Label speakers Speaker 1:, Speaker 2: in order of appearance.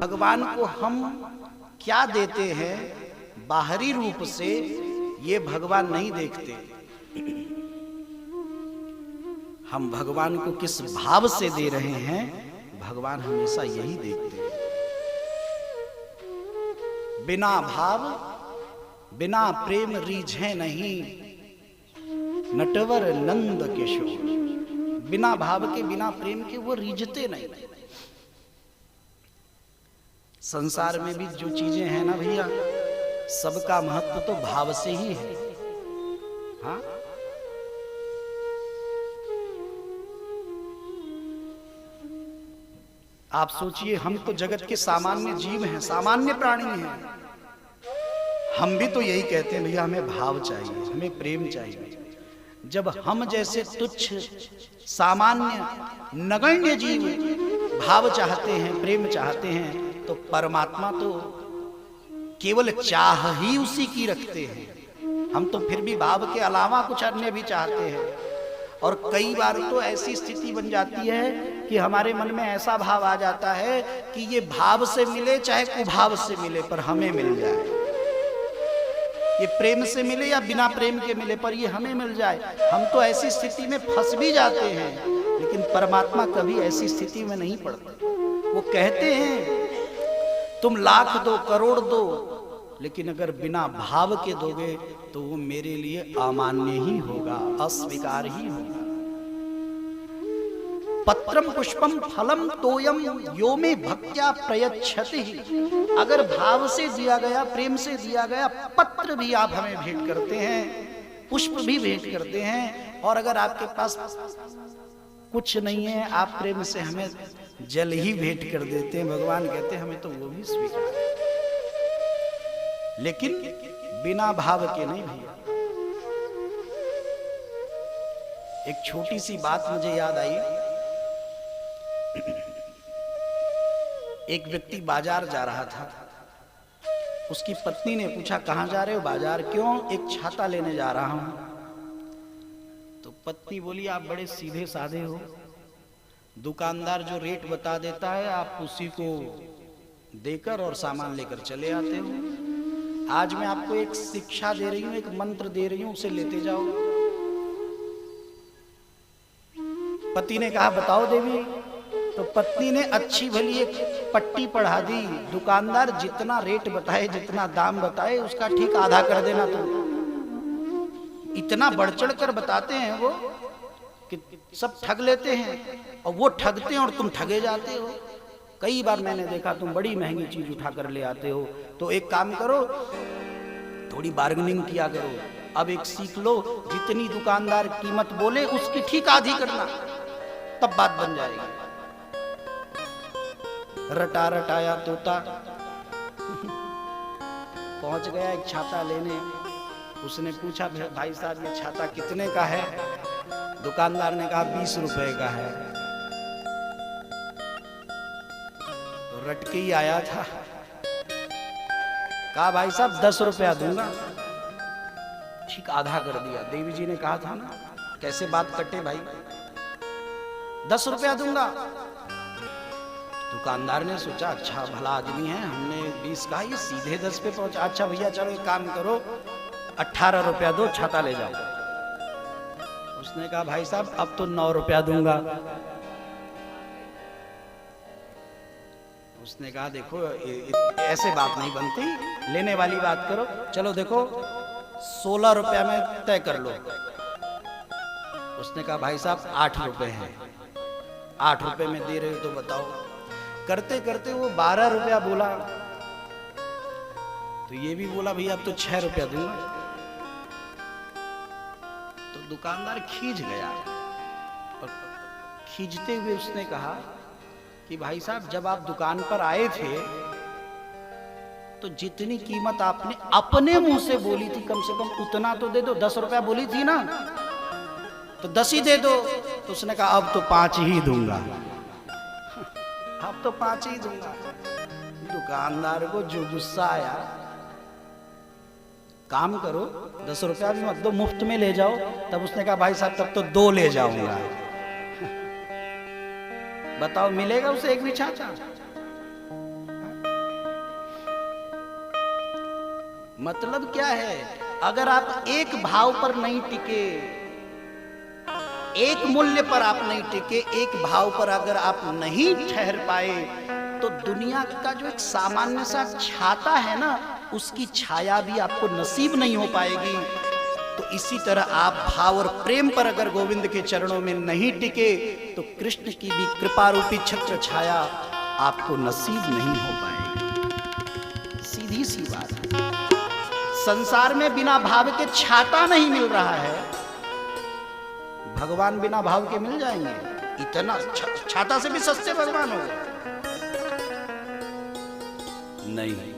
Speaker 1: भगवान को हम क्या देते हैं बाहरी रूप से, ये भगवान नहीं देखते। हम भगवान को किस भाव से दे रहे हैं, भगवान हमेशा यही देखते हैं। बिना भाव बिना प्रेम रीझे नहीं, नटवर नंद किशोर। बिना भाव के बिना प्रेम के वो रीझते नहीं। संसार में भी जो चीजें हैं ना भैया, सबका महत्व तो भाव से ही है। हाँ, आप सोचिए, हम तो जगत के सामान्य जीव हैं, सामान्य प्राणी हैं। हम भी तो यही कहते हैं भैया हमें भाव चाहिए, हमें प्रेम चाहिए। जब हम जैसे तुच्छ सामान्य नगण्य जीव भाव चाहते हैं, प्रेम चाहते हैं, तो परमात्मा तो केवल चाह ही उसी की रखते हैं। हम तो फिर भी भाव के अलावा कुछ अन्य भी चाहते हैं। और कई बार तो ऐसी स्थिति बन जाती है कि हमारे मन में ऐसा भाव आ जाता है कि ये भाव से मिले चाहे कुभाव से मिले, पर हमें मिल जाए। ये प्रेम से मिले या बिना प्रेम के मिले, पर ये हमें मिल जाए। हम तो ऐसी स्थिति में फंस भी जाते हैं, लेकिन परमात्मा कभी ऐसी स्थिति में नहीं पड़ते। वो कहते हैं तुम लाख दो करोड़ दो, लेकिन अगर बिना भाव के दोगे तो वो मेरे लिए अमान्य ही होगा, अस्वीकार ही होगा। पत्रम पुष्पम फलम तोयम यो में भक्त्या प्रयच्छति। अगर भाव से दिया गया, प्रेम से दिया गया पत्र भी आप हमें भेंट करते हैं, पुष्प भी भेंट करते हैं, और अगर आपके पास कुछ नहीं है, आप प्रेम से हमें जल ही भेंट कर देते हैं, भगवान कहते हैं हमें तो वो भी स्वीकार है, लेकिन बिना भाव के नहीं भैया। एक छोटी सी बात मुझे याद आई। एक व्यक्ति बाजार जा रहा था। उसकी पत्नी ने पूछा कहां जा रहे हो? बाजार। क्यों? एक छाता लेने जा रहा हूं। तो पत्नी बोली आप बड़े सीधे साधे हो, दुकानदार जो रेट बता देता है आप उसी को देकर और सामान लेकर चले आते हो। आज मैं आपको एक शिक्षा दे रही हूं, एक मंत्र दे रही हूं, उसे लेते जाओ। पति ने कहा बताओ देवी। तो पत्नी ने अच्छी भली एक पट्टी पढ़ा दी, दुकानदार जितना रेट बताए, जितना दाम बताए, उसका ठीक आधा कर देना। तुम इतना बढ़ चढ़ कर बताते हैं वो कि सब ठग लेते हैं, और वो ठगते हैं और तुम ठगे जाते हो। कई बार मैंने देखा तुम बड़ी महंगी चीज उठा कर ले आते हो। तो एक काम करो, थोड़ी बार्गेनिंग किया करो। अब एक सीख लो, जितनी दुकानदार कीमत बोले उसकी ठीक आधी करना, तब बात बन जाएगी। रटा रटाया तोता पहुंच गया एक छाता लेने। उसने पूछा भाई साहब ये छाता कितने का है? दुकानदार ने कहा 20 रुपए का है। तो रट के ही आया था, कहा भाई साहब 10 रुपया दूंगा। ठीक आधा कर दिया। देवी जी ने कहा था ना कैसे बात कटे भाई, 10 रुपया दूंगा। दुकानदार ने सोचा अच्छा भला आदमी है, हमने 20 कहा, ये सीधे 10 पे पहुंचा। अच्छा भैया चलो एक काम करो, 18 रुपया दो, छाता ले जाओ। उसने कहा भाई साहब अब तो 9 रुपया दूंगा। उसने कहा देखो ऐसे बात नहीं बनती, लेने वाली बात करो। चलो देखो 16 रुपया में तय कर लो। उसने कहा भाई साहब 8 रुपए हैं, 8 रुपए में दे रहे हो तो बताओ। करते करते वो 12 रुपया बोला। तो ये भी बोला भैया अब तो 6 रुपया दूंगा। तो दुकानदार खींच गया, और खींचते हुए उसने कहा कि भाई साहब जब आप दुकान पर आए थे तो जितनी कीमत आपने अपने मुंह से बोली थी कम से कम उतना तो दे दो। 10 रुपया बोली थी ना, तो 10 ही दे दो। तो उसने कहा अब तो 5 ही दूंगा, अब तो 5 ही दूंगा। दुकानदार को जो गुस्सा आया, काम करो 10 रुपया भी मत दो, मुफ्त में ले जाओ। तब उसने कहा भाई साहब तब तो 2 ले जाऊंगा। बताओ मिलेगा उसे एक भी छाता? मतलब क्या है, अगर आप एक भाव पर नहीं टिके, एक मूल्य पर आप नहीं टिके, एक भाव पर अगर आप नहीं ठहर पाए, तो दुनिया का जो एक सामान्य सा छाता है ना, उसकी छाया भी आपको नसीब नहीं हो पाएगी। तो इसी तरह आप भाव और प्रेम पर अगर गोविंद के चरणों में नहीं टिके, तो कृष्ण की भी कृपा रूपी छत्र छाया आपको नसीब नहीं हो पाएगी। सीधी सी बात है। संसार में बिना भाव के छाता नहीं मिल रहा है, भगवान बिना भाव के मिल जाएंगे? इतना छाता से भी सस्ते भगवान हो गए? नहीं।